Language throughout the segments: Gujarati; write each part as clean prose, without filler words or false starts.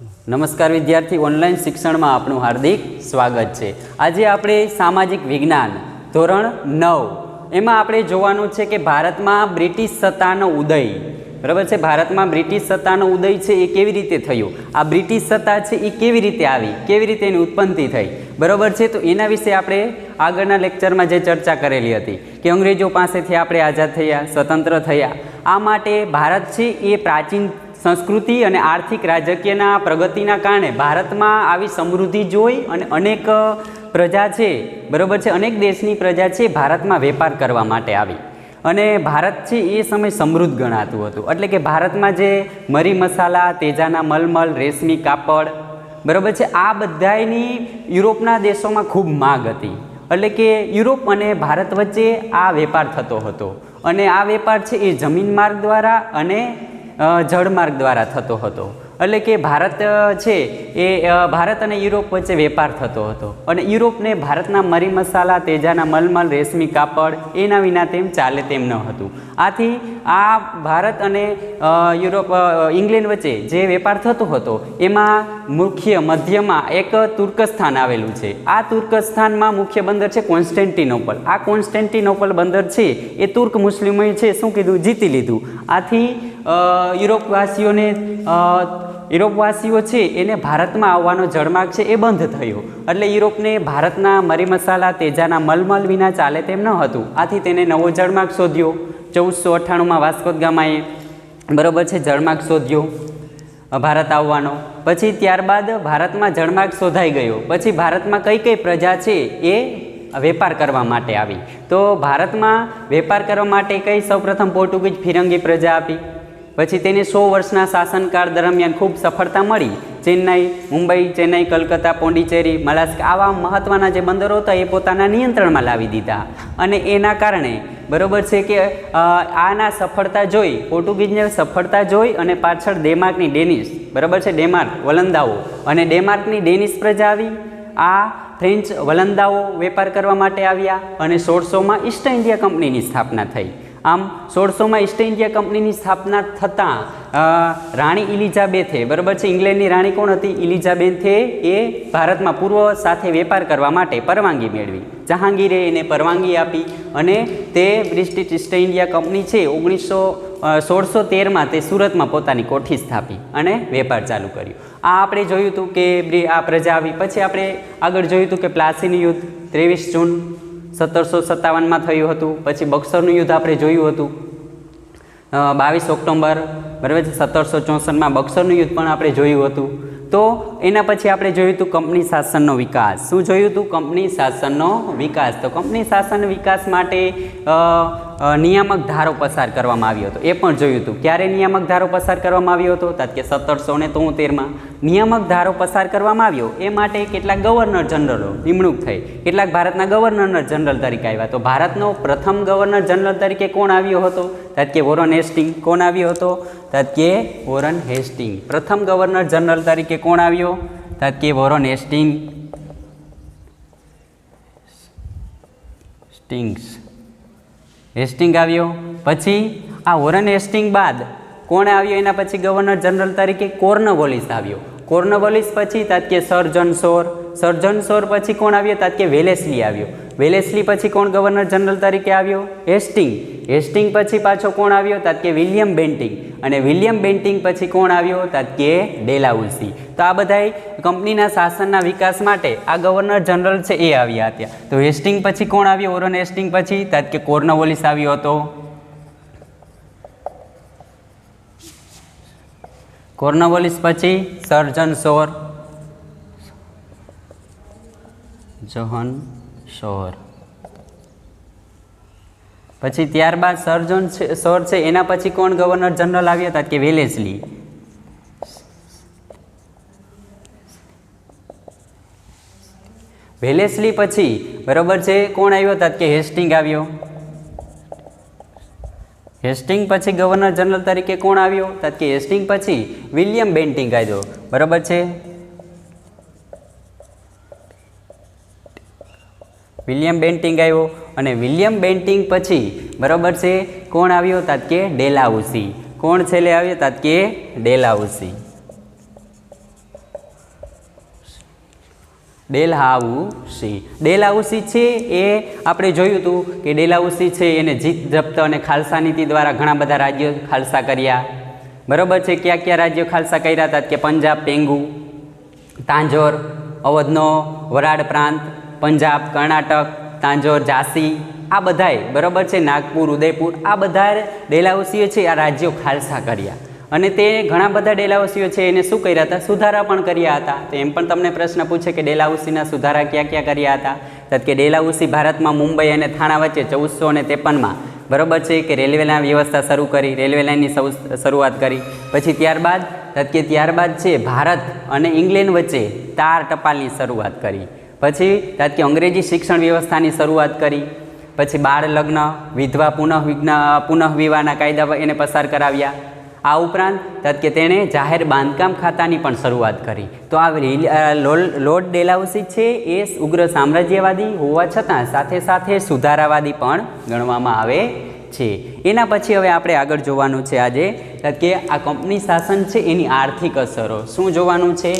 नमस्कार विद्यार्थी ऑनलाइन शिक्षण में आपनु हार्दिक स्वागत है। आज आपणे सामाजिक विज्ञान धोरण 9 एमां आपणे जोवानुं छे कि भारत में ब्रिटिश सत्तानो उदय बराबर है। भारत में ब्रिटिश सत्तानो उदय है ये केवी रीते थयो, आ ब्रिटिश सत्ता है ये केवी रीते आवी, केवी रीते एनी उत्पत्ति थई बराबर है। तो एना विषे आपणे आगळना लेक्चर में जे चर्चा करेली हती कि अंग्रेजों पासेथी आपणे आजाद थया, स्वतंत्र थया, आ माटे भारत है ये प्राचीन संस्कृति और आर्थिक राजकीय प्रगतिना कारणे भारत में आवी समृद्धि जोई अने अनेक प्रजा है बराबर है, अनेक देशनी प्रजा है भारत में वेपार करवा माटे आवी अने भारत है ये समय समृद्ध गणातुं हतुं। एटले कि भारत में जे मरी मसाला, तेजाना मलमल, रेशमी कापड़ बराबर है, आ बधायनी यूरोपना देशों में खूब मांग हती। एटले कि यूरोप अने भारत वच्चे आ वेपार थतो हतो अने आ वेपार है ये जमीन मार्ग द्वारा अने जलमार्ग द्वारा थतो हतो। एटले कि भारत है ये भारत और यूरोप वच्चे वेपार थतो हतो अने यूरोप ने भारतना मरी मसाला, तेजाना मलमल, रेशमी कापड़ एना विना तेम चाले तेम न हतुं। आथी आ भारत अने यूरोप इंग्लेंड वच्चे जे वेपार थतो हतो एमां मुख्य मध्यमां एक तुर्कस्थान आवेलुं छे। आ तुर्कस्थानमां मुख्य बंदर है कॉन्स्टेंटिनोपल। आ कॉन्स्टेंटिनोपल बंदर है ये तुर्क मुस्लिमोए छे शुं कीधुं, जीती लीधुं। आथी यूरोपवासीओ छे एने भारत में आववानो जळमार्ग छे ए बंध थयो। एटले यूरोपने भारतना मरी मसाला, तेजाना मलमल विना चाले तेम न हतुं। आथी तेने नवो जळमार्ग शोध्यो। 1498 में वास्को द गामाए बराबर है जळमार्ग शोध्यो भारत आववानो। पछी त्यारबाद भारत में जळमार्ग शोधाई गयो। पछी भारत में कई कई प्रजा छे ए वेपार करवा माटे आवी। तो भारत में वेपार करवा माटे कई सौप्रथम पोर्टुगीज फिरंगी प्रजा आपी। पछी तेने 100 वर्षना शासनकाल दरमियान खूब सफलता मळी। चेन्नई, मुंबई, चेन्नई, कलकत्ता, पोंडिचेरी, मलास्का आवा महत्वना जे बंदरो हता ए पोताना नियंत्रणमां लावी दीधा अने एना कारणे बरोबर है कि आना सफलता जोई, पोर्टुगीजने सफलता जोई अने पाछळ डेमार्कनी डेनिश बराबर है, डेमार्क वलंदाओ अने डेमार्कनी डेनिश प्रजा आवी। आ फ्रेंच वलंदाओ वेपार करवा माटे आव्या अने 1600 में ईस्ट इंडिया कंपनीनी स्थापना थई। आम 1600 में ईस्ट इंडिया कंपनी स्थापना थता राणी इलिजाबेथे बराबर है, इंग्लेंडनी राणी कोण हती, इलिजाबेथे ए भारत में पूर्व साथे वेपार करवा माटे परवानगी मेळवी। जहांगीरे एने परवानगी आपी अने ते ब्रिटिश ईस्ट इंडिया कंपनी है 1613 में ते सूरत में पोतानी कोठी स्थापी अने वेपार चालू कर्यो। आ आपणे जोयुं हतुं के आ प्रजा आवी। पछी आपणे आगळ जोयुं हतुं के प्लासीનું युद्ध 23 जून 1757 में थयुं हतुं। पछी बक्सरનું युद्ध आपणे जोयुं हतुं 22 ऑक्टोबर बराबर 1764 में बक्सरનું युद्ध पण आपणे जोयुं हतुं। तो एना पछी आपणे जोयुं हतुं कंपनी शासननो विकास। शुं जोयुं हतुं? कंपनी शासननो विकास। तो कंपनी शासन विकास माटे नियामक धारो पसार करवामां आव्यो हतो। ए पण जोयुं हतुं। क्यारे नियामक धारो पसार करवामां आव्यो हतो? तो के 1773 में नियामक धारो पसार करवामां आव्यो। ए माटे केटलाक गवर्नर जनरलो निमणूक थई, केटलाक भारतना गवर्नर जनरल तरीके आव्या। तो भारतनो प्रथम गवर्नर जनरल तरीके कोण आव्यो हतो? तो के वॉरेन हेस्टिंग। कोण आव्यो हतो? तो के वॉरेन हेस्टिंग। प्रथम गवर्नर जनरल तरीके कोण आव्यो? तो के वॉरेन हेस्टिंग। हेस्टिंग आव्यो। पछी आ वॉरेन हेस्टिंग बाद कोण आव्यो? एना पछी गवर्नर जनरल तरीके कॉर्नवालिस आव्यो। कॉर्नवालिस पछी तात्के सर जॉन सोर पछी कोण आव्यो? तात्के वेलेस्ली आव्यो। वेलेस्ली पछी कोण गवर्नर जनरल तरीके आव्यो? हेस्टिंग पछी पाछो कोण आव्यो? तात्के विलियम बेंटिंग अने विलियम बेंटिंग पछी कोण आव्यो? तात्के डेलाउसी। तो आ बधाय कंपनीना शासनना विकास माटे आ गवर्नर जनरल छे ए आव्या हत्या। तो हेस्टिंग पछी कोण आव्यो? वॉरेन हेस्टिंग पछी तात्के कॉर्नवालिस आव्यो हतो। कॉर्नवालिस पछी सर जॉन सोर पछी त्यारबाद सर जॉन सोर छे एना पछी कोण गवर्नर जनरल आव्या? तात्के वेलेस्ली। वेलेस्ली पछी बराबर है कोण आव्यो? तात्के हेस्टिंग आव्यो। हेस्टिंग पछी गवर्नर जनरल तरीके कोण आव्यो? तात्के हेस्टिंग पछी विलियम बेंटिंग आव्यो बराबर है। विलियम बेंटिंग आव्यो अने विलियम बेंटिंग पछी बराबर है कोण आव्यो? तात्के डेलाउसी। कोण छेल्ले आव्यो? तात्के डेलाउसी। ડેલહાઉસી. ડેલહાઉસી છે એ આપણે જોયું હતું કે ડેલહાઉસી છે એને જીત જપ્ત અને ખાલસા નીતિ દ્વારા ઘણા બધા રાજ્યો ખાલસા કર્યા. બરાબર છે. કયા કયા રાજ્યો ખાલસા કર્યા હતા કે પંજાબ પેંગુ, તાંજોર, અવધનો વરાડ પ્રાંત, પંજાબ, કર્ણાટક, તાંજોર, ઝાંસી, આ બધાય બરાબર છે, નાગપુર, ઉદયપુર, આ બધા ડેલહાઉસીઓ છે આ રાજ્યો ખાલસા કર્યા. અને તે ઘણા બધા ડેલહાઉસીઓ છે એને શું કર્યા હતા? સુધારા પણ કર્યા હતા. તો એમ પણ તમને પ્રશ્ન પૂછે કે ડેલહાઉસીના સુધારા ક્યાં ક્યાં કર્યા હતા? તો કે ડેલહાઉસી ભારતમાં મુંબઈ અને થાણા વચ્ચે 1453માં બરાબર છે કે રેલવેના વ્યવસ્થા શરૂ કરી, રેલવે લાઇનની શરૂઆત કરી. પછી ત્યારબાદ છે ભારત અને ઇંગ્લેન્ડ વચ્ચે તાર ટપાલની શરૂઆત કરી. પછી કે અંગ્રેજી શિક્ષણ વ્યવસ્થાની શરૂઆત કરી. પછી બાળ લગ્ન, વિધવા પુનઃવિવાહના કાયદા એને પસાર કરાવ્યા. આ ઉપરાંત કે તેણે જાહેર બાંધકામ ખાતાની પણ શરૂઆત કરી. તો આ લોર્ડ ડેલહાઉસી છે એ ઉગ્ર સામ્રાજ્યવાદી હોવા છતાં સાથે સાથે સુધારાવાદી પણ ગણવામાં આવે છે. એના પછી હવે આપણે આગળ જોવાનું છે આજે કે આ કંપની શાસન છે એની આર્થિક અસરો. શું જોવાનું છે?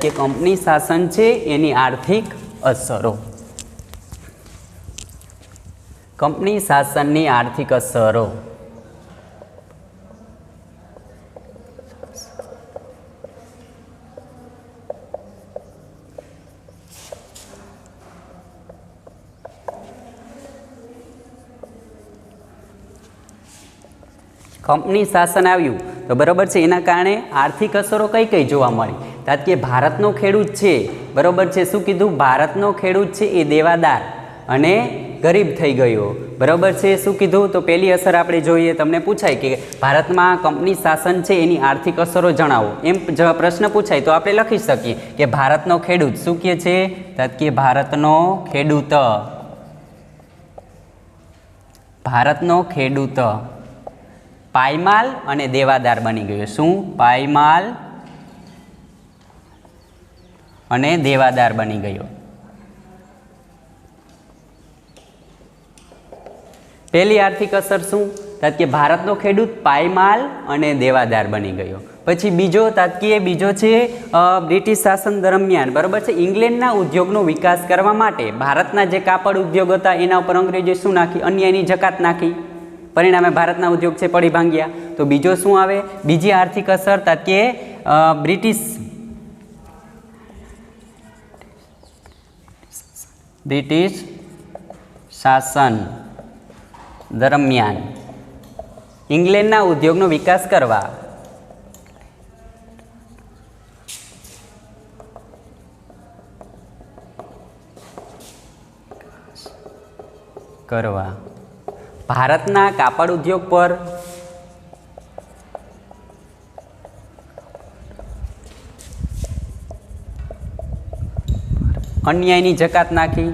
કે કંપની શાસન છે એની આર્થિક અસરો. કંપની શાસનની આર્થિક અસરો. કંપની શાસન આવ્યું તો બરાબર છે એના કારણે આર્થિક અસરો કઈ કઈ જોવા મળી? કારણ કે ભારતનો ખેડૂત છે બરાબર છે, શું કીધું? ભારતનો ખેડૂત છે એ દેવાદાર અને ગરીબ થઈ ગયો. બરાબર છે, શું કીધું? તો પહેલી અસર આપણે જોઈએ. તમને પૂછાય કે ભારતમાં કંપની શાસન છે એની આર્થિક અસરો જણાવો, એમ પ્રશ્ન પૂછાય તો આપણે લખી શકીએ કે ભારતનો ખેડૂત શું કહે છે? કે ભારતનો ખેડૂત પાયમાલ અને દેવાદાર બની ગયો. શું? પાયમાલ અને દેવાદાર બની ગયો. પહેલી આર્થિક અસર શું? કે ભારતનો ખેડૂત પાયમાલ અને દેવાદાર બની ગયો. પછી બીજો છે બ્રિટિશ શાસન દરમિયાન બરાબર છે ઇંગ્લેન્ડના ઉદ્યોગનો વિકાસ કરવા માટે ભારતના જે કાપડ ઉદ્યોગ હતા એના ઉપર અંગ્રેજોએ શું નાખી? અન્યાયની જકાત નાખી. પરિણામે ભારતના ઉદ્યોગ છે પડી ભાંગ્યા. તો બીજો શું આવે? બીજી આર્થિક અસર કે બ્રિટિશ શાસન દરમિયાન ઇંગ્લેન્ડના ઉદ્યોગનો વિકાસ કરવા ભારતના કાપડ ઉદ્યોગ પર અન્યાયની જકાત નાખી.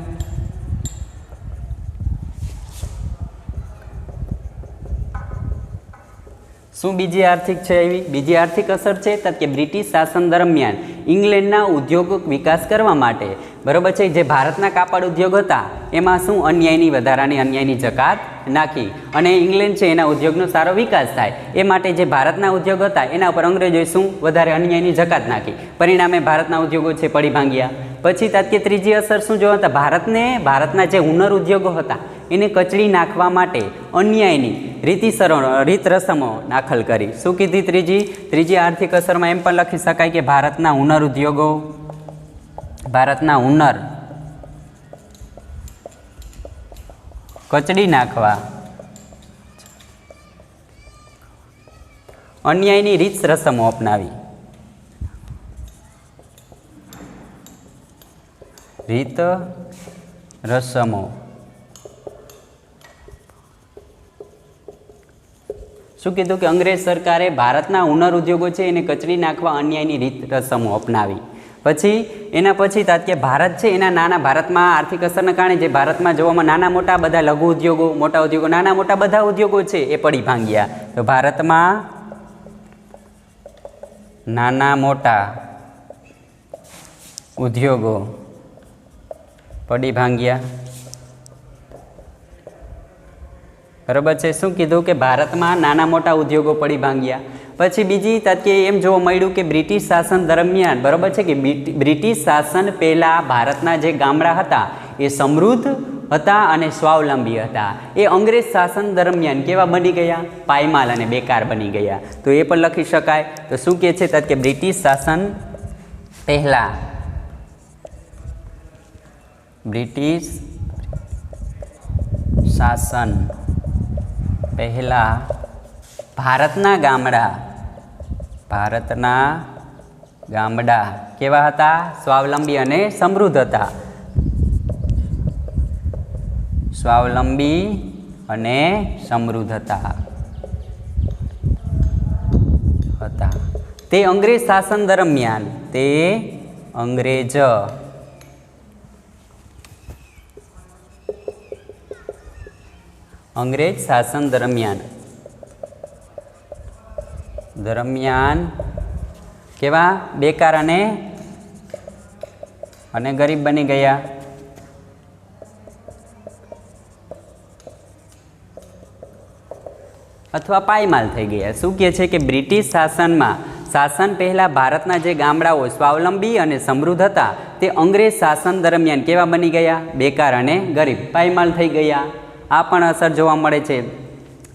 શું બીજી આર્થિક છે એવી બીજી આર્થિક અસર છે કે બ્રિટિશ શાસન દરમિયાન ઇંગ્લેન્ડના ઉદ્યોગ વિકાસ કરવા માટે બરાબર છે જે ભારતના કાપડ ઉદ્યોગ હતા એમાં શું વધારાની અન્યાયની જકાત નાખી અને ઇંગ્લેન્ડ છે એના ઉદ્યોગનો સારો વિકાસ થાય એ માટે જે ભારતના ઉદ્યોગ હતા એના ઉપર અંગ્રેજોએ શું વધારે અન્યાયની જકાત નાખી. પરિણામે ભારતના ઉદ્યોગો છે પડી ભાંગ્યા. પછી કે ત્રીજી અસર શું જોવા? ભારતના જે હુનર ઉદ્યોગો હતા એને કચડી નાખવા માટે અન્યાયની રીત રસમો દાખલ કરી. શું કીધી? ત્રીજી આર્થિક અસરમાં એમ પણ લખી શકાય કે ભારતના હુનર ઉદ્યોગો કચડી નાખવા અન્યાયની રીત રસમો અપનાવી. શું કીધું? કે અંગ્રેજ સરકારે ભારતના હુનર ઉદ્યોગો છે એને કચડી નાખવા અન્યાયની રીત રસમો અપનાવી. પછી એના પછી કે ભારત છે એના ભારતમાં આર્થિક અસરના કારણે જે ભારતમાં જોવામાં નાના મોટા બધા લઘુ ઉદ્યોગો, મોટા ઉદ્યોગો, નાના મોટા બધા ઉદ્યોગો છે એ પડી ભાંગ્યા. તો ભારતમાં નાના મોટા ઉદ્યોગો પડી ભાંગ્યા. બરાબર છે. શું કીધું? કે ભારતમાં નાના મોટા ઉદ્યોગો પડી ભાંગ્યા. પછી બીજી તકે એમ જોવા મળ્યું કે બ્રિટિશ શાસન દરમિયાન બરાબર છે કે બ્રિટિશ શાસન પહેલાં ભારતના જે ગામડા હતા એ સમૃદ્ધ હતા અને સ્વાવલંબી હતા. એ અંગ્રેજ શાસન દરમિયાન કેવા બની ગયા? પાયમાલ અને બેકાર બની ગયા. તો એ પણ લખી શકાય. તો શું કહે છે કે બ્રિટિશ શાસન પહેલાં બ્રિટિશ શાસન પહેલાં ભારતના ગામડા કેવા હતા? સ્વાવલંબી અને સમૃદ્ધ હતા. સ્વાવલંબી અને સમૃદ્ધ હતા. તે અંગ્રેજ શાસન દરમિયાન અંગ્રેજ શાસન દરમિયાન કેવા? બેકાર અને ગરીબ બની ગયા. અથવા પાયમાલ થઈ ગયા. શું કહે છે કે બ્રિટિશ શાસન પહેલાં ભારતના જે ગામડાઓ સ્વાવલંબી અને સમૃદ્ધ હતા તે અંગ્રેજ શાસન દરમિયાન કેવા બની ગયા? બેકાર અને ગરીબ, પાયમાલ થઈ ગયા. આ પણ અસર જોવા મળે છે.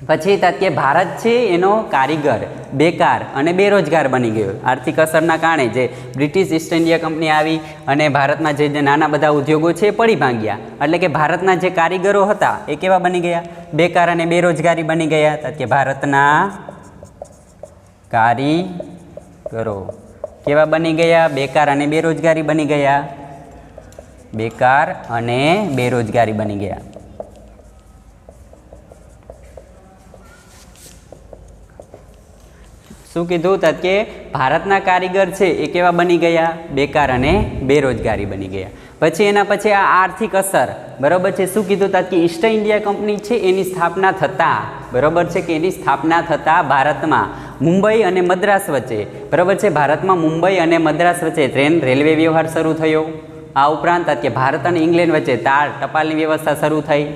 પછી કે ભારત છે એનો કારીગર બેકાર અને બેરોજગાર બની ગયો. આર્થિક અસરના કારણે જે બ્રિટિશ ઈસ્ટ ઇન્ડિયા કંપની આવી અને ભારતના જે નાના બધા ઉદ્યોગો છે એ પડી ભાંગ્યા. એટલે કે ભારતના જે કારીગરો હતા એ કેવા બની ગયા? બેકાર અને બેરોજગારી બની ગયા. કે ભારતના કારીગરો કેવા બની ગયા? બેકાર અને બેરોજગારી બની ગયા. બેકાર અને બેરોજગારી બની ગયા. શું કીધું? કે ભારતના કારીગર છે એ કેવા બની ગયા? બેકાર અને બેરોજગારી બની ગયા. પછી એના પછી આ આર્થિક અસર બરાબર છે. શું કીધું? કે ઈસ્ટ ઇન્ડિયા કંપની છે એની સ્થાપના થતાં બરાબર છે કે એની સ્થાપના થતાં ભારતમાં મુંબઈ અને મદ્રાસ વચ્ચે બરાબર છે ભારતમાં મુંબઈ અને મદ્રાસ વચ્ચે રેલવે વ્યવહાર શરૂ થયો. આ ઉપરાંત કે ભારત અને ઇંગ્લેન્ડ વચ્ચે તાર ટપાલની વ્યવસ્થા શરૂ થઈ.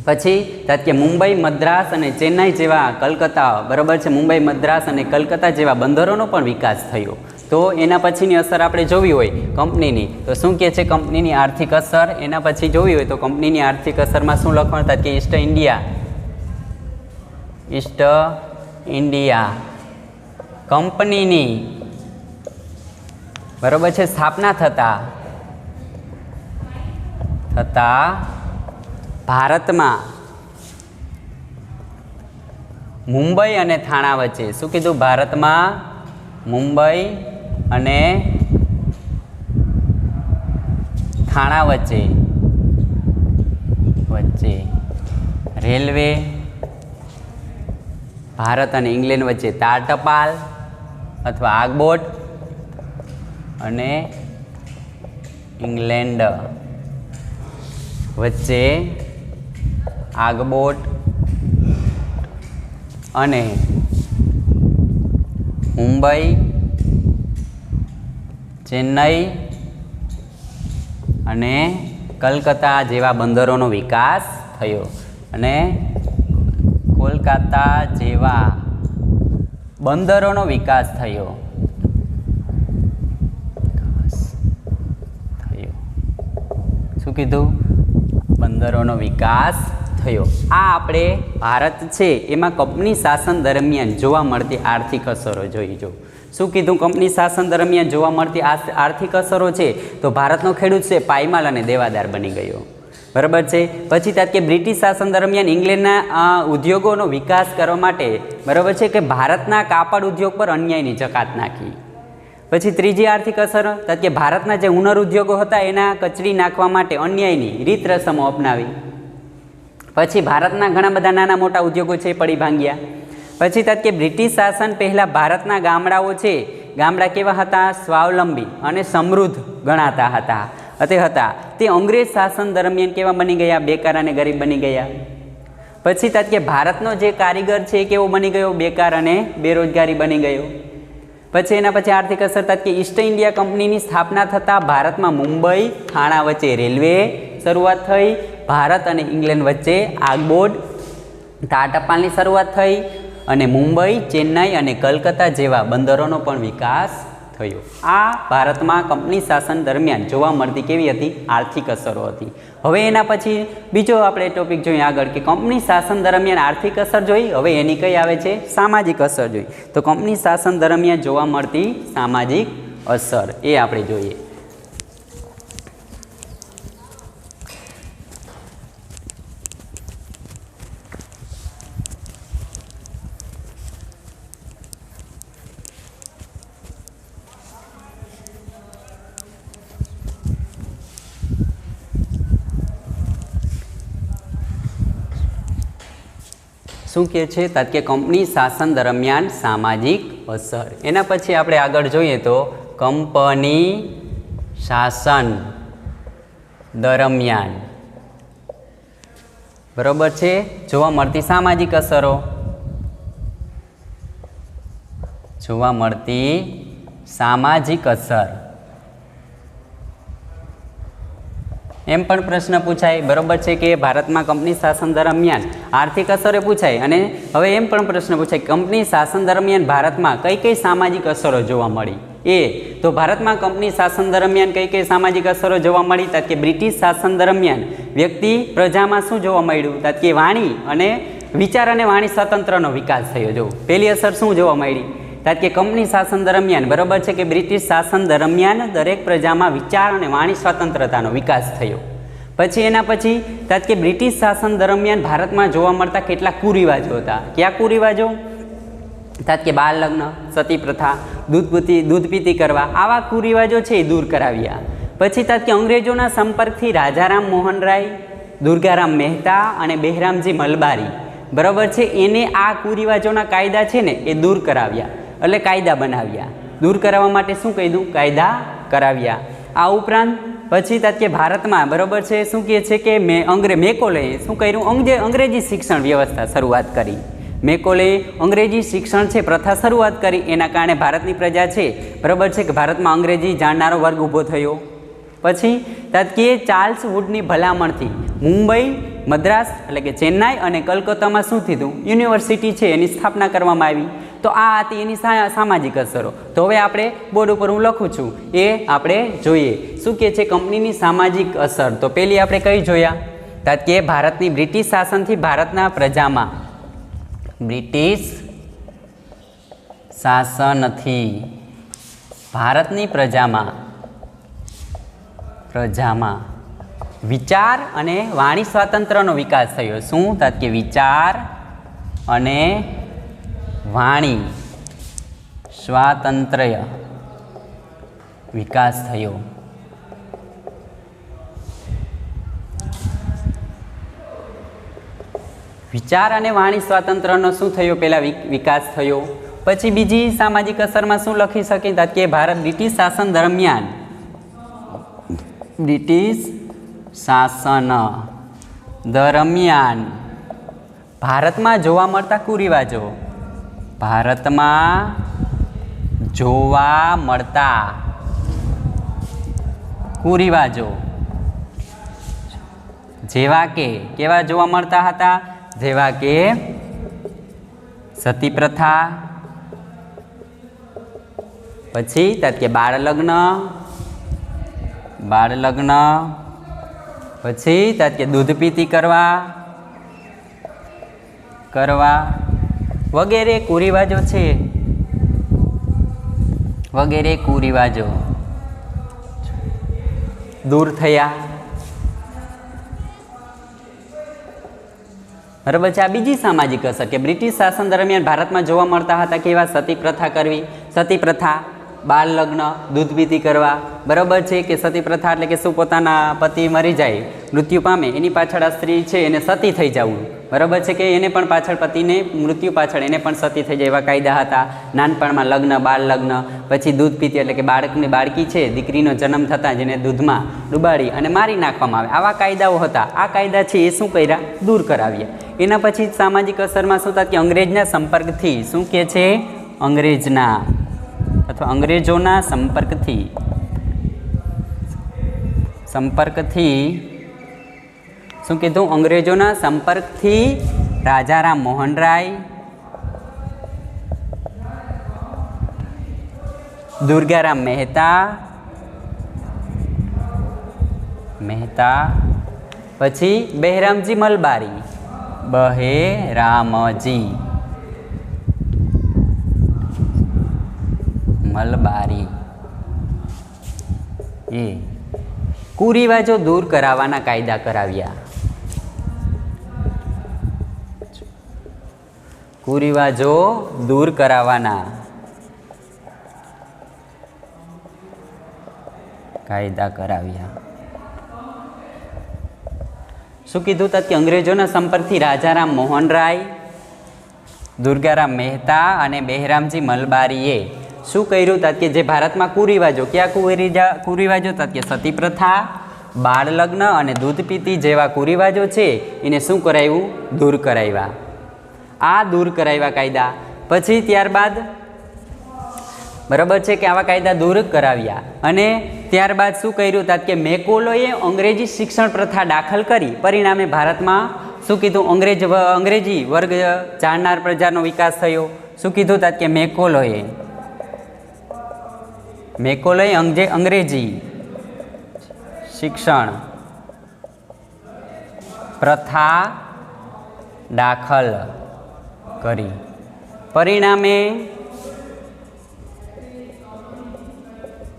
પછી કે મુંબઈ મદ્રાસ અને ચેન્નાઈ જેવા કલકત્તા બરાબર છે મુંબઈ મદ્રાસ અને કલકત્તા જેવા બંદરોનો પણ વિકાસ થયો. તો એના પછીની અસર આપણે જોવી હોય કંપનીની તો શું કહે છે? કંપનીની આર્થિક અસર એના પછી જોવી હોય તો કંપનીની આર્થિક અસરમાં શું લખવાનું થાય? કે ઈસ્ટ ઇન્ડિયા કંપનીની બરાબર છે સ્થાપના થતાં ભારતમાં મુંબઈ અને થાણા વચ્ચે શું કીધું? ભારતમાં મુંબઈ અને થાણા વચ્ચે રેલવે ભારત અને ઇંગ્લેન્ડ વચ્ચે તાર ટપાલ અથવા આગબોટ અને ઇંગ્લેન્ડ વચ્ચે આગબોટ અને મુંબઈ ચેન્નઈ અને કલકત્તા જેવા બંદરોનો વિકાસ થયો. અને કોલકાતા જેવા બંદરોનો વિકાસ થયો. શું કીધું? બંદરોનો વિકાસ થયો. આ આપણે ભારત છે એમાં કંપની શાસન દરમિયાન જોવા મળતી આર્થિક અસરો જોઈ. શું કીધું? કંપની શાસન દરમિયાન જોવા મળતી આર્થિક અસરો છે તો ભારતનો ખેડૂત છે પાયમાલ અને દેવાદાર બની ગયો. બરાબર છે. પછી કે બ્રિટિશ શાસન દરમિયાન ઇંગ્લેન્ડના ઉદ્યોગોનો વિકાસ કરવા માટે બરાબર છે કે ભારતના કાપડ ઉદ્યોગ પર અન્યાયની જકાત નાખી. પછી ત્રીજી આર્થિક અસર કે ભારતના જે હુનર ઉદ્યોગો હતા એના કચરી નાખવા માટે અન્યાયની રીત રસમો અપનાવી. પછી ભારતના ઘણા બધા નાના મોટા ઉદ્યોગો છે એ પડી ભાંગ્યા. પછી કે બ્રિટિશ શાસન પહેલાં ભારતના ગામડાઓ છે ગામડા કેવા હતા? સ્વાવલંબી અને સમૃદ્ધ ગણાતા હતા. તે અંગ્રેજ શાસન દરમિયાન કેવા બની ગયા? બેકાર અને ગરીબ બની ગયા. પછી કે ભારતનો જે કારીગર છે એ કેવો બની ગયો? બેકાર અને બેરોજગારી બની ગયો. પછી એના પછી આર્થિક અસર કે ઈસ્ટ ઇન્ડિયા કંપનીની સ્થાપના થતાં ભારતમાં મુંબઈ થાણા વચ્ચે રેલવે શરૂઆત થઈ. ભારત અને ઇંગ્લેન્ડ વચ્ચે આગબોટ તાર ટપાલની શરૂઆત થઈ. અને મુંબઈ, ચેન્નાઈ અને કલકત્તા જેવા બંદરોનો પણ વિકાસ થયો. આ ભારતમાં કંપની શાસન દરમિયાન જોવા મળતી કેવી હતી? આર્થિક અસરો હતી. હવે એના પછી બીજો આપણે ટોપિક જોઈએ આગળ કે કંપની શાસન દરમિયાન આર્થિક અસર જોઈ. હવે એની કઈ આવે છે? સામાજિક અસર જોઈ. તો કંપની શાસન દરમિયાન જોવા મળતી સામાજિક અસર એ આપણે જોઈએ. શું કહે છે? કે કંપની શાસન દરમિયાન સામાજિક અસર. એના પછી આપણે આગળ જોઈએ તો કંપની શાસન દરમિયાન બરોબર છે જોવા મળતી સામાજિક અસરો. જોવા મળતી સામાજિક અસર એમ પણ પ્રશ્ન પૂછાય. બરોબર છે કે ભારતમાં કંપની શાસન દરમિયાન આર્થિક અસરો પૂછાય. અને હવે એમ પણ પ્રશ્ન પૂછાય કંપની શાસન દરમિયાન ભારતમાં કઈ કઈ સામાજિક અસરો જોવા મળી? તો ભારતમાં કંપની શાસન દરમિયાન કઈ કઈ સામાજિક અસરો જોવા મળી? કે બ્રિટિશ શાસન દરમિયાન વ્યક્તિ પ્રજામાં શું જોવા મળ્યું? કે વાણી અને વિચાર અને વાણી સ્વતંત્રનો વિકાસ થયો. જો પહેલી અસર શું જોવા મળી? કે કંપની શાસન દરમિયાન બરોબર છે કે બ્રિટિશ શાસન દરમિયાન દરેક પ્રજામાં વિચાર અને વાણી સ્વતંત્રતાનો વિકાસ થયો. પછી એના પછી કે બ્રિટિશ શાસન દરમિયાન ભારતમાં જોવા મળતા કેટલાક કુરિવાજો હતા. કયા કુરિવાજો? કે બાળ લગ્ન, સતી પ્રથા, દૂધ પીતી કરવા, આવા કુરિવાજો છે એ દૂર કરાવ્યા. પછી કે અંગ્રેજોના સંપર્કથી રાજારામ મોહન રાય, દુર્ગારામ મહેતા અને બહેરામજી મલબારી બરાબર છે એને આ કુરિવાજોના કાયદા છે ને એ દૂર કરાવ્યા. એટલે કાયદા બનાવ્યા. દૂર કરાવવા માટે શું કીધું? કાયદા કરાવ્યા. આ ઉપરાંત પછી કે ભારતમાં બરાબર છે શું કહે છે કે મેકોલે શું કર્યું? અંગ્રેજી શિક્ષણ વ્યવસ્થા શરૂઆત કરી. મેકોલે અંગ્રેજી શિક્ષણ છે પ્રથા શરૂઆત કરી. એના કારણે ભારતની પ્રજા છે બરાબર છે કે ભારતમાં અંગ્રેજી જાણનારો વર્ગ ઊભો થયો. પછી કે ચાર્લ્સ વુડની ભલામણથી મુંબઈ, મદ્રાસ એટલે કે ચેન્નાઈ અને કલકત્તામાં શું થયું? યુનિવર્સિટી છે એની સ્થાપના કરવામાં આવી. તો આ હતી એની સામાજિક અસરો. તો હવે આપણે બોર્ડ ઉપર હું લખું છું એ આપણે જોઈએ. શું કહે છે કંપનીની સામાજિક અસર? તો પહેલી આપણે કઈ જોયા? કે ભારતની બ્રિટિશ શાસનથી ભારતના પ્રજામાં બ્રિટિશ શાસનથી ભારતની પ્રજામાં વિચાર અને વાણી સ્વાતંત્ર્યનો વિકાસ થયો. શું? કે વિચાર અને વાણી સ્વાતંત્ર્ય વિકાસ થયો. વિચાર અને વાણી સ્વાતંત્ર્યનો શું થયો? પહેલા વિકાસ થયો. પછી બીજી સામાજિક અસરમાં શું લખી શકીએ? કે ભારત બ્રિટિશ શાસન દરમિયાન ભારતમાં જોવા મળતા કુરિવાજો જેવા કે કેવા જોવા મળતા હતા? જેવા કે સતી પ્રથા, પછી કે બાળ લગ્ન, પછી કે દૂધ પીતી કરવા વગેરે કુરિવાજો છે. વગેરે કુરિવાજો દૂર થયા. બરાબર છે. આ બીજી સામાજિક અસર કે બ્રિટિશ શાસન દરમિયાન ભારતમાં જોવા મળતા હતા કેવા? સતી પ્રથા કરવી, સતી પ્રથા, બાળ લગ્ન, દૂધ પીતી કરવા. બરાબર છે કે સતી પ્રથા એટલે કે શું પોતાના પતિ મરી જાય, મૃત્યુ પામે, એની પાછળ આ સ્ત્રી છે એને સતી થઈ જવું. બરાબર છે કે એને પણ પાછળ પતિને મૃત્યુ પાછળ એને પણ સતી થઈ જાય એવા કાયદા હતા. નાનપણમાં લગ્ન, બાળ લગ્ન, પછી દૂધ પીતી એટલે કે બાળકી છે દીકરીનો જન્મ થતાં જેને દૂધમાં ડુબાડી અને મારી નાખવામાં આવે, આવા કાયદાઓ હતા. આ કાયદા છે એ શું કર્યા? દૂર કરાવ્યા. એના પછી સામાજિક અસરમાં શું થાય? કે અંગ્રેજના સંપર્કથી શું કહે છે? અંગ્રેજોના સંપર્કથી શું કીધું? અંગ્રેજોના સંપર્કથી રાજારામ મોહન રાય, દુર્ગારામ મહેતા પછી બહેરામજી મલબારી, બહેરામજી મલબારી એ કુરિવાજો દૂર કરાવવાના કાયદા કરાવ્યા. કુરિવાજો દૂર કરાવવાના કાયદા કરાવ્યા. શું કીધું તા કે અંગ્રેજોના સંપર્કથી રાજારામ મોહન રાય, દુર્ગારામ મહેતા અને બહેરામજી મલબારીએ શું કર્યું તા કે જે ભારતમાં કુરિવાજો, ક્યાં કુરિવાજો તા કે સતી પ્રથા, બાળ લગ્ન અને દૂધ પીતી જેવા કુરિવાજો છે એને શું કરાવ્યું? દૂર કરાવ્યા. આ દૂર કરાવ્યા કાયદા. પછી ત્યારબાદ બરાબર છે કે આવા કાયદા દૂર કરાવ્યા અને ત્યારબાદ શું કર્યું તા કે મેકોલોએ અંગ્રેજી શિક્ષણ પ્રથા દાખલ કરી. પરિણામે ભારતમાં શું કીધું? અંગ્રેજી વર્ગ જાણનાર પ્રજાનો વિકાસ થયો. શું કીધું તા કે મેકોલોએ અંગ્રેજી શિક્ષણ પ્રથા દાખલ કરી. પરિણામે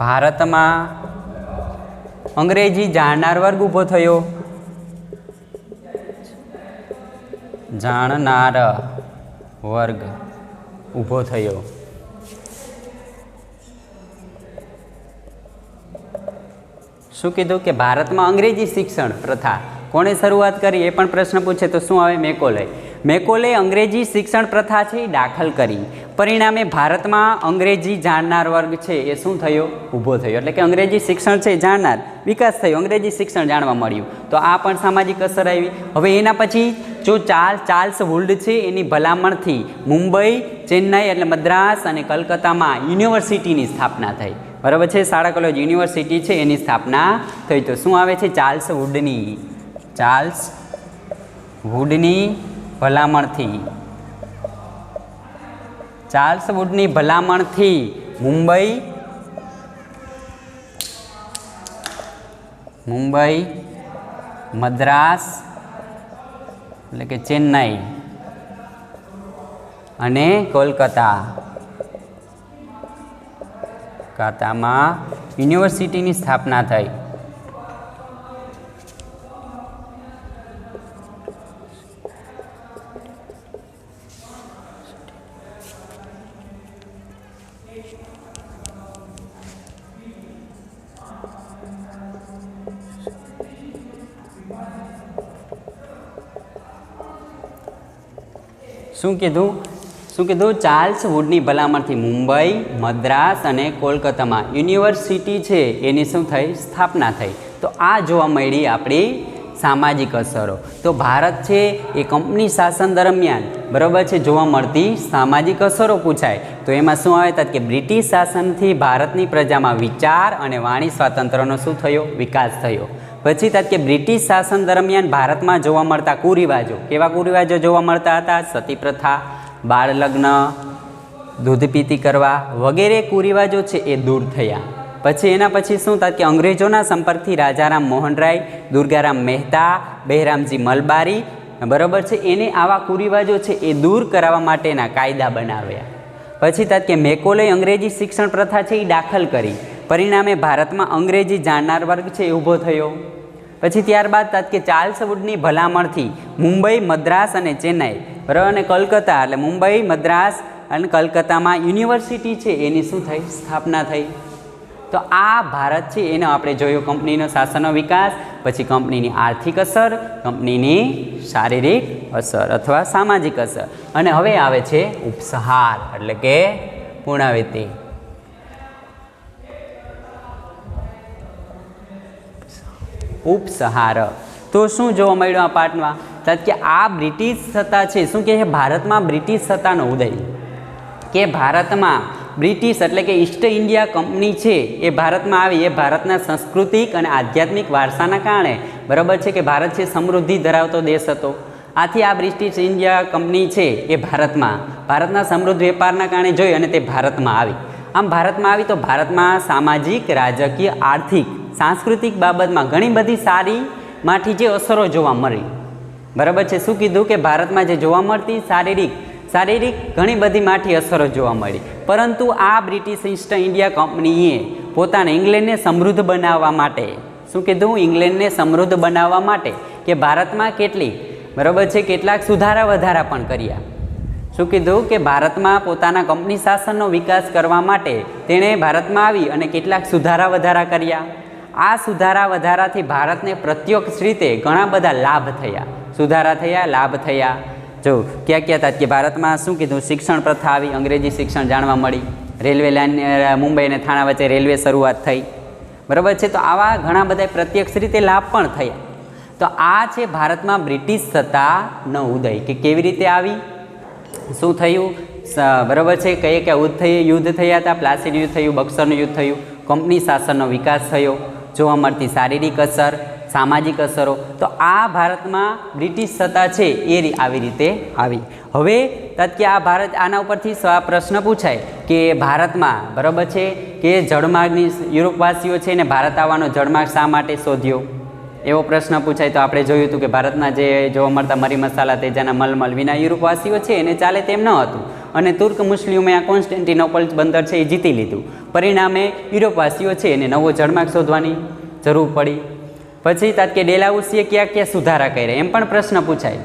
ભારતમાં અંગ્રેજી જાણનાર વર્ગ ઊભો થયો. જાણનાર વર્ગ ઊભો થયો. શું કીધું કે ભારતમાં અંગ્રેજી શિક્ષણ પ્રથા કોણે શરૂઆત કરી? એ પણ પ્રશ્ન પૂછે તો શું આવે? મેકોલે અંગ્રેજી શિક્ષણ પ્રથા છે એ દાખલ કરી. પરિણામે ભારતમાં અંગ્રેજી જાણનાર વર્ગ છે એ શું થયો? ઊભો થયો. એટલે કે અંગ્રેજી શિક્ષણ છે જાણનાર વિકાસ થયો, અંગ્રેજી શિક્ષણ જાણવા મળ્યું. તો આ પણ સામાજિક અસર આવી. હવે એના પછી જો ચાર્લ્સ વુડ છે એની ભલામણથી મુંબઈ, ચેન્નાઈ એટલે મદ્રાસ અને કલકત્તામાં યુનિવર્સિટીની સ્થાપના થઈ. બરાબર છે, શાળા કોલેજ યુનિવર્સિટી છે એની સ્થાપના થઈ. તો શું આવે છે? ચાર્લ્સ વુડની ભલામણથી. ચાર્લ્સ વુડની ભલામણથી મુંબઈ, મદ્રાસ એટલે કે ચેન્નાઈ અને કોલકાતામાં યુનિવર્સિટીની સ્થાપના થઈ. શું કીધું? ચાર્લ્સ વુડની ભલામણથી મુંબઈ, મદ્રાસ અને કોલકાતામાં યુનિવર્સિટી છે એની શું થઈ? સ્થાપના થઈ. તો આ જોવા મળી આપણી સામાજિક અસરો. તો ભારત છે એ કંપની શાસન દરમિયાન બરાબર છે જોવા મળતી સામાજિક અસરો પૂછાય તો એમાં શું આવે તા કે બ્રિટિશ શાસનથી ભારતની પ્રજામાં વિચાર અને વાણી સ્વાતંત્ર્યનો શું થયો? વિકાસ થયો. પછી તક કે બ્રિટિશ શાસન દરમિયાન ભારતમાં જોવા મળતા કુરિવાજો, કેવા કુરિવાજો જોવા મળતા હતા? સતી પ્રથા, બાળ લગ્ન, દૂધ પીતી કરવા વગેરે કુરિવાજો છે એ દૂર થયા. પછી એના પછી શું થાય કે અંગ્રેજોના સંપર્કથી રાજારામ મોહન રાય, દુર્ગારામ મહેતા, બહેરામજી મલબારી બરાબર છે એને આવા કુરિવાજો છે એ દૂર કરાવવા માટેના કાયદા બનાવ્યા. પછી થાય કે મેકોલે અંગ્રેજી શિક્ષણ પ્રથા છે એ દાખલ કરી. પરિણામે ભારતમાં અંગ્રેજી જાણનાર વર્ગ છે એ ઊભો થયો. પછી ત્યારબાદ થાય કે ચાર્લ્સ વુડની ભલામણથી મુંબઈ, મદ્રાસ અને ચેન્નાઈ બરાબર અને કલકત્તા એટલે મુંબઈ, મદ્રાસ અને કલકત્તામાં યુનિવર્સિટી છે એની શું થઈ? સ્થાપના થઈ. તો આ ભારત છે એનો આપણે જોયું કંપનીનો શાસનનો વિકાસ, પછી કંપનીની આર્થિક અસર, કંપનીની શારીરિક અસર અથવા સામાજિક અસર. અને હવે આવે છે ઉપસહાર એટલે કે પૂર્ણાવૃત્તિ. ઉપસહાર તો શું જોવા મળ્યું આ પાઠમાં? કે આ બ્રિટિશ સત્તા છે શું કહે છે? ભારતમાં બ્રિટિશ સત્તાનો ઉદય, કે ભારતમાં બ્રિટિશ એટલે કે ઈસ્ટ ઇન્ડિયા કંપની છે એ ભારતમાં આવી. એ ભારતના સાંસ્કૃતિક અને આધ્યાત્મિક વારસાના કારણે બરાબર છે કે ભારત છે સમૃદ્ધિ ધરાવતો દેશ હતો. આથી આ બ્રિટિશ ઇન્ડિયા કંપની છે એ ભારતના સમૃદ્ધ વેપારના કારણે જોઈ અને તે ભારતમાં આવી. આમ ભારતમાં આવી તો ભારતમાં સામાજિક, રાજકીય, આર્થિક, સાંસ્કૃતિક બાબતમાં ઘણી બધી સારીમાંથી જે અસરો જોવા મળી. બરાબર છે. શું કીધું કે ભારતમાં જે જોવા મળતી શારીરિક ઘણી બધી માઠી અસરો જોવા મળી. પરંતુ આ બ્રિટિશ ઈસ્ટ ઇન્ડિયા કંપનીએ પોતાના ઇંગ્લેન્ડને સમૃદ્ધ બનાવવા માટે શું કીધું? ઇંગ્લેન્ડને સમૃદ્ધ બનાવવા માટે કે ભારતમાં બરાબર છે કેટલાક સુધારા વધારા પણ કર્યા. શું કીધું કે ભારતમાં પોતાના કંપની શાસનનો વિકાસ કરવા માટે તેણે ભારતમાં આવી અને કેટલાક સુધારા વધારા કર્યા. આ સુધારા વધારાથી ભારતને પ્રત્યક્ષ રીતે ઘણા બધા લાભ થયા. સુધારા થયા, લાભ થયા. જો ક્યાં ક્યાં હતા કે ભારતમાં શું કીધું? શિક્ષણ પ્રથા આવી, અંગ્રેજી શિક્ષણ જાણવા મળી. રેલવે લાઇન મુંબઈ અને થાણા વચ્ચે રેલવે શરૂઆત થઈ. બરાબર છે. તો આવા ઘણા બધા પ્રત્યક્ષ રીતે લાભ પણ થયા. તો આ છે ભારતમાં બ્રિટિશ સત્તાનો ઉદય કે કેવી રીતે આવી, શું થયું. બરાબર છે. કયા યુદ્ધ થયા હતા? પ્લાસીનું યુદ્ધ થયું, બક્સરનું યુદ્ધ થયું, કંપની શાસનનો વિકાસ થયો, જોવા મળતી શારીરિક અસર, સામાજિક અસરો. તો આ ભારતમાં બ્રિટિશ સત્તા છે એ આવી રીતે આવી. હવે આના ઉપરથી પ્રશ્ન પૂછાય કે ભારતમાં બરાબર છે કે જળમાર્ગની યુરોપવાસીઓ છે ને ભારત આવવાનો જળમાર્ગ શા માટે શોધ્યો? એવો પ્રશ્ન પૂછાય. તો આપણે જોયું હતું કે ભારતના જે જોવા મળતા મરી મસાલા, તેજાના મલમલ વિના યુરોપવાસીઓ છે એને ચાલે તેમ ન હતું. અને તુર્ક મુસ્લિમોએ આ કોન્સ્ટેન્ટિનોપલ બંદર છે એ જીતી લીધું. પરિણામે યુરોપવાસીઓ છે એને નવો જળમાર્ગ શોધવાની જરૂર પડી. પછી કે ડેલાઉસીએ ક્યાં સુધારા કર્યા એમ પણ પ્રશ્ન પૂછાય.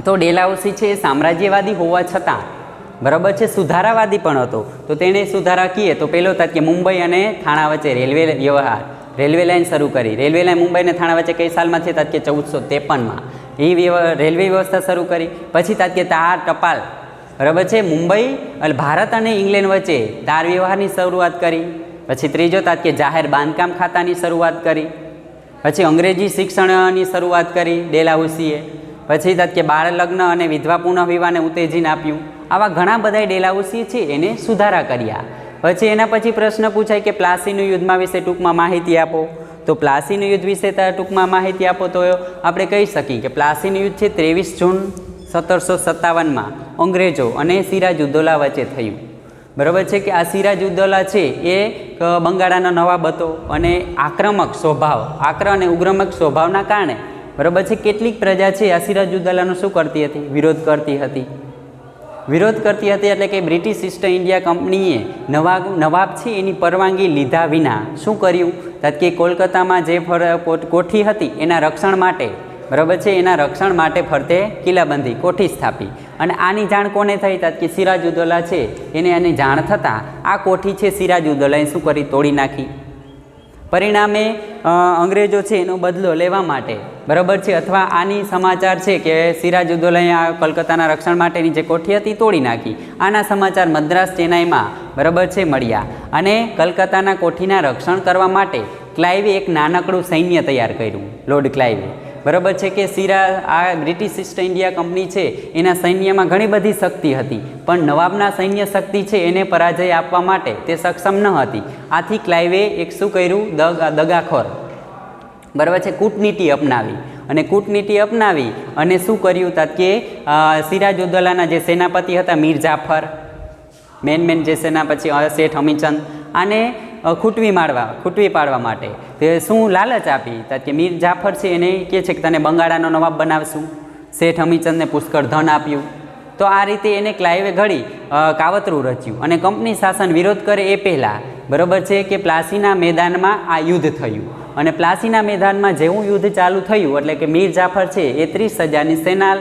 તો ડેલાઉસી છે એ સામ્રાજ્યવાદી હોવા છતાં બરાબર છે સુધારાવાદી પણ હતો. તો તેણે સુધારા કીએ તો પહેલો કે મુંબઈ અને થાણા વચ્ચે રેલવે લાઇન શરૂ કરી. રેલવે લાઇન મુંબઈ અને થાણા વચ્ચે કઈ સાલમાં છે? કે 1453માં એ રેલવે વ્યવસ્થા શરૂ કરી. પછી કે તાર ટપાલ બરાબર છે મુંબઈ ભારત અને ઇંગ્લેન્ડ વચ્ચે તાર વ્યવહારની શરૂઆત કરી. પછી ત્રીજો કે જાહેર બાંધકામ ખાતાની શરૂઆત કરી. પછી અંગ્રેજી શિક્ષણની શરૂઆત કરી ડેલાઉસીએ. પછી કે બાળ લગ્ન અને વિધવા પુનઃવિવાહને ઉત્તેજન આપ્યું. આવા ઘણા બધા ડેલાઉસી છે એને સુધારા કર્યા. પછી એના પછી પ્રશ્ન પૂછાય કે પ્લાસીનું યુદ્ધમાં વિશે ટૂંકમાં માહિતી આપો. તો પ્લાસીનું યુદ્ધ વિશે ટૂંકમાં માહિતી આપો તો આપણે કહી શકીએ કે પ્લાસીનું યુદ્ધ છે 23 જૂન 1757માં અંગ્રેજો અને સિરાજુદ્દૌલા વચ્ચે થયું. બરાબર છે કે આ સિરાજુદ્દૌલા છે એ બંગાળાનો નવાબ હતો અને આક્ર અને ઉગ્રમક સ્વભાવના કારણે બરાબર છે કેટલીક પ્રજા છે આ સિરાજુદ્દૌલાનો શું કરતી હતી? વિરોધ કરતી હતી. એટલે કે બ્રિટિશ ઈસ્ટ ઇન્ડિયા કંપનીએ નવાબ છે એની પરવાનગી લીધા વિના શું કર્યું? કે કોલકાતામાં જે કોઠી હતી એના રક્ષણ માટે બરાબર છે એના રક્ષણ માટે ફરતે કિલ્લાબંધી કોઠી સ્થાપી. અને આની જાણ કોને થઈ? કે સિરાજુદ્દૌલા છે એને આની જાણ થતાં આ કોઠી છે સિરાજુદ્દૌલાએ શું કરી? તોડી નાખી. પરિણામે અંગ્રેજો છે એનો બદલો લેવા માટે બરાબર છે અથવા આની સમાચાર છે કે સિરાજુદ્દૌલાએ આ કલકત્તાના રક્ષણ માટેની જે કોઠી હતી તોડી નાખી. આના સમાચાર મદ્રાસ ચેન્નાઈમાં બરાબર છે મળ્યા. અને કલકત્તાના કોઠીના રક્ષણ કરવા માટે ક્લાઇવે એક નાનકડું સૈન્ય તૈયાર કર્યું. લોર્ડ ક્લાઇવે બરાબર છે કે આ બ્રિટિશ ઈસ્ટ ઇન્ડિયા કંપની છે એના સૈન્યમાં ઘણી બધી શક્તિ હતી, પણ નવાબના સૈન્ય શક્તિ છે એને પરાજય આપવા માટે તે સક્ષમ ન હતી. આથી ક્લાઇવે એક શું કર્યું? દગાખોર બરાબર છે કૂટનીતિ અપનાવી અને શું કર્યું? કે સિરાજુદ્દૌલાના જે સેનાપતિ હતા મીર જાફર, મેન જે સેનાપતિ શેઠ હમીચંદ, આને ખૂટવી પાડવા માટે તે શું લાલચ આપી? કે મીર જાફર છે એને કહે છે કે તને બંગાળાનો નવાબ બનાવશું. શેઠ હમીચંદને પુષ્કળ ધન આપ્યું. તો આ રીતે એને ક્લાઇવે ઘડી કાવતરું રચ્યું અને કંપની શાસન વિરોધ કરે એ પહેલાં બરાબર છે કે પ્લાસીના મેદાનમાં આ યુદ્ધ થયું. અને પ્લાસીના મેદાનમાં જેવું યુદ્ધ ચાલુ થયું એટલે કે મીર જાફર છે એ 30,000ની સેના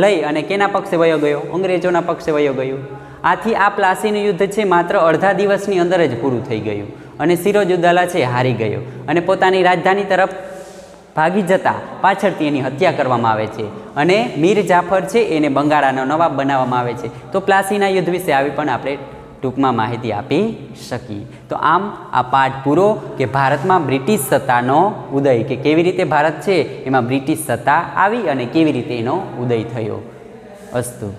લઈ અને કેના પક્ષે વયો ગયો? અંગ્રેજોના પક્ષે વયો ગયો. આથી આ પ્લાસીનું યુદ્ધ છે માત્ર અડધા દિવસની અંદર જ પૂરું થઈ ગયું અને સિરાજુદ્દૌલા છે હારી ગયો અને પોતાની રાજધાની તરફ ભાગી જતા પાછળથી એની હત્યા કરવામાં આવે છે અને મીર જાફર છે એને બંગાળાનો નવાબ બનાવવામાં આવે છે. તો પ્લાસીના યુદ્ધ વિશે આવી પણ આપણે ટૂંકમાં માહિતી આપી શકીએ. તો આમ આ પાઠ પૂરો કે ભારતમાં બ્રિટિશ સત્તાનો ઉદય કે કેવી રીતે ભારત છે એમાં બ્રિટિશ સત્તા આવી અને કેવી રીતે એનો ઉદય થયો. અસ્તુ.